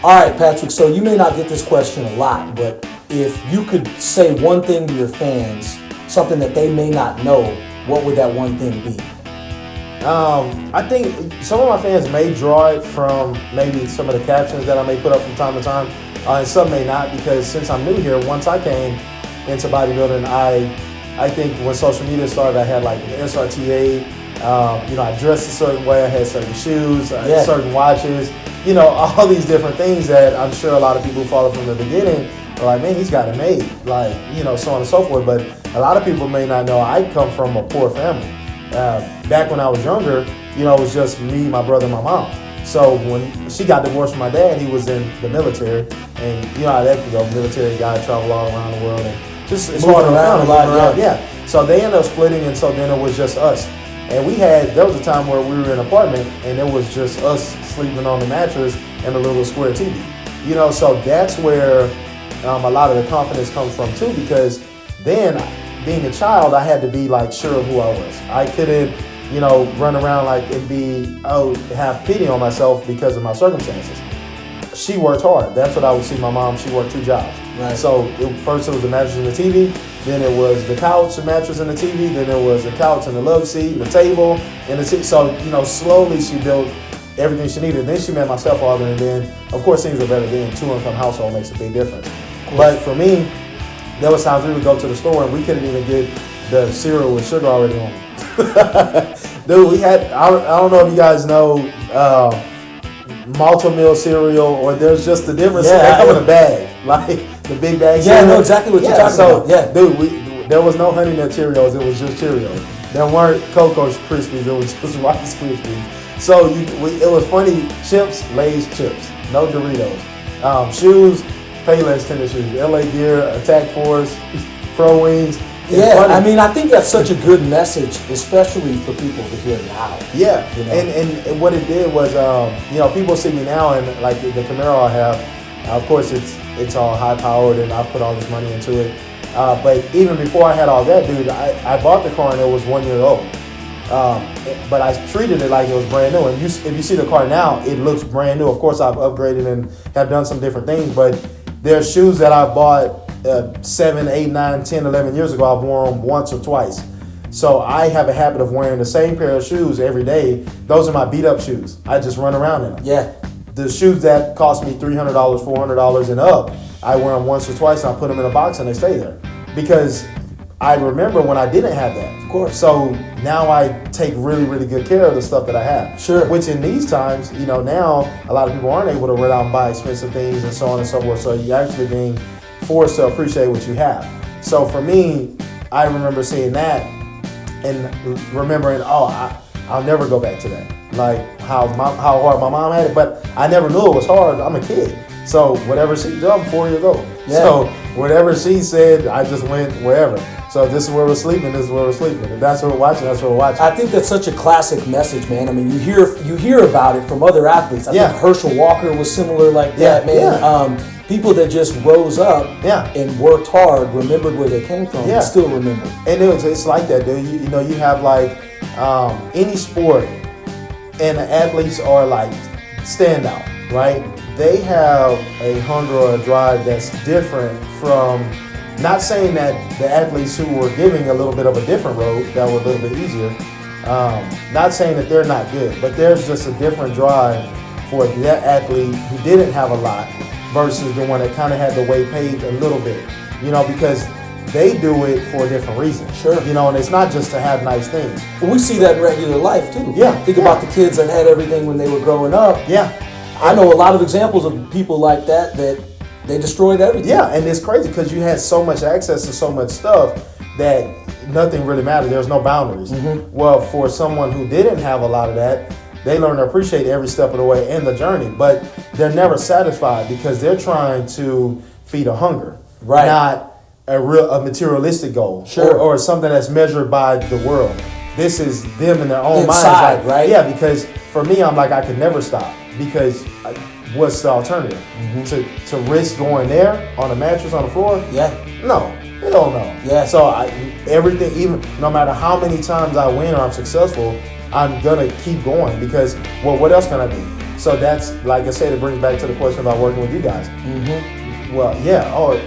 All right, Patrick, so you may not get this question a lot, but if you could say one thing to your fans, something that they may not know, what would that one thing be? I think some of my fans may draw it from maybe some of the captions that I may put up from time to time, and some may not, because since I'm new here, once I came into bodybuilding, I think when social media started, I had like an SRTA. I dressed a certain way. I had certain shoes, certain watches. All these different things that I'm sure a lot of people who follow from the beginning are like, man, he's got it made, like, so on and so forth. But a lot of people may not know I come from a poor family. Back when I was younger, it was just me, my brother, and my mom. So when she got divorced from my dad, he was in the military, and how that can go. Military guy travel all around the world, and just it's hard around a lot. Yeah. So they ended up splitting, and so then it was just us. And there was a time where we were in an apartment, and it was just us sleeping on the mattress and a little square TV. So that's where a lot of the confidence comes from too, because then, being a child, I had to be like sure of who I was. I couldn't, run around like and have pity on myself because of my circumstances. She worked hard. That's what I would see my mom. She worked 2 jobs. Right. So first it was the mattress and the TV, then it was the couch, the mattress and the TV, then it was the couch and the love seat, and the table, and the TV. So, slowly she built everything she needed. Then she met my stepfather, and then, of course, things are better then. 2-income household makes a big difference. But for me, there was times we would go to the store and we couldn't even get the cereal with sugar already on it. Dude, we had, I don't know if you guys know, Malto-Meal cereal, or there's just the difference. They come in a bag, like the big bag. Yeah, I know exactly what you're talking about. Yeah, dude, there was no Honey Nut Cheerios. It was just Cheerios. There weren't Cocoa Krispies. It was just Rice Krispies. So it was funny. Chips, Lay's chips, no Doritos. Shoes, Payless tennis shoes, LA Gear, Attack Force, Pro Wings. I think that's such a good message, especially for people to hear now. Yeah, and what it did was, people see me now, and like the Camaro I have, of course it's all high powered, and I've put all this money into it. But even before I had all that, dude, I bought the car and it was 1 year old. But I treated it like it was brand new. And if you see the car now, it looks brand new. Of course, I've upgraded and have done some different things, but there's shoes that I bought 7, 8, 9, 10, 11 years ago. I've worn them once or twice. So I have a habit of wearing the same pair of shoes every day. Those are my beat up shoes. I just run around in them. Yeah. The shoes that cost me $300, $400 and up, I wear them once or twice and I put them in a box and they stay there. Because I remember when I didn't have that. Of course. So now I take really, really good care of the stuff that I have. Sure. Which in these times, now a lot of people aren't able to run out and buy expensive things and so on and so forth. So you're actually being forced to appreciate what you have. So for me, I remember seeing that and remembering, I'll never go back to that. Like how hard my mom had it, but I never knew it was hard. I'm a kid. So whatever she did, I'm 4 years old. Yeah. So whatever she said, I just went wherever. So this is where we're sleeping, this is where we're sleeping. If that's what we're watching, that's what we're watching. I think that's such a classic message, man. I mean, you hear about it from other athletes. I think Herschel Walker was similar like that, man. Yeah. People that just rose up and worked hard, remembered where they came from, and still remember. And it's like that, dude. You have like any sport, and the athletes are like standout, right? They have a hunger or a drive that's different from, not saying that the athletes who were giving a little bit of a different road that were a little bit easier, not saying that they're not good, but there's just a different drive for that athlete who didn't have a lot versus the one that kind of had the way paid a little bit, because they do it for a different reason. Sure. And it's not just to have nice things. Well, we see that in regular life too. Yeah. Think about the kids that had everything when they were growing up. Yeah. I know a lot of examples of people like that they destroyed everything. Yeah, and it's crazy because you had so much access to so much stuff that nothing really mattered. There's no boundaries. Mm-hmm. Well, for someone who didn't have a lot of that, they learn to appreciate every step of the way in the journey, but they're never satisfied because they're trying to feed a hunger, right? Not a materialistic goal, sure, or something that's measured by the world. This is them in their own inside, minds, right? Yeah, because for me, I'm like I could never stop because what's the alternative? Mm-hmm. To risk going there on a mattress on the floor? Yeah, no, hell no. Yeah. So everything, even no matter how many times I win or I'm successful, I'm gonna keep going because, well, what else can I do? So that's, like I said, it brings back to the question about working with you guys. Well, yeah. Oh,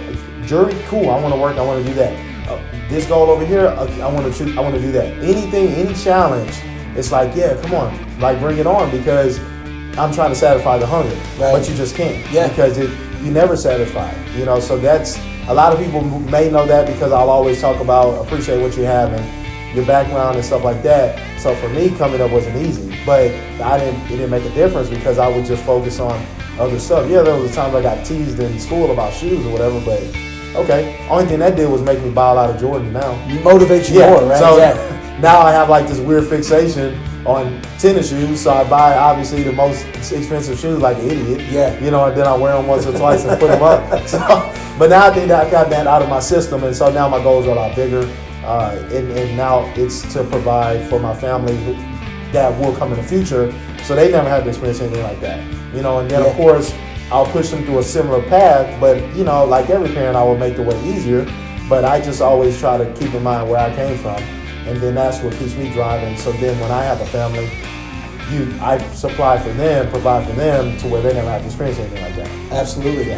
jury, cool. I want to work. I want to do that. This goal over here, I want to shoot. I want to do that. Anything, any challenge, it's like, yeah, come on, like bring it on, because I'm trying to satisfy the hunger, but you just can't, because you never satisfy. You know, so that's, a lot of people may know that because I'll always talk about appreciate what you have and your background and stuff like that. So for me, coming up wasn't easy, but it didn't make a difference because I would just focus on other stuff. Yeah, there was a time I got teased in school about shoes or whatever, but okay. Only thing that did was make me buy a lot of Jordan now. Motivate you more, right? So now I have like this weird fixation on tennis shoes. So I buy obviously the most expensive shoes like an idiot. Yeah. You know, and then I wear them once or twice and put them up. So, but now I think that I got that out of my system, and so now my goals are a lot bigger. And now it's to provide for my family that will come in the future. So they never had to experience anything like that. You know, and then of course, I'll push them through a similar path, but you know, like every parent, I will make the way easier. But I just always try to keep in mind where I came from, and then that's what keeps me driving. So then, when I have a family, I supply for them, provide for them, to where they never have to experience anything like that. Absolutely.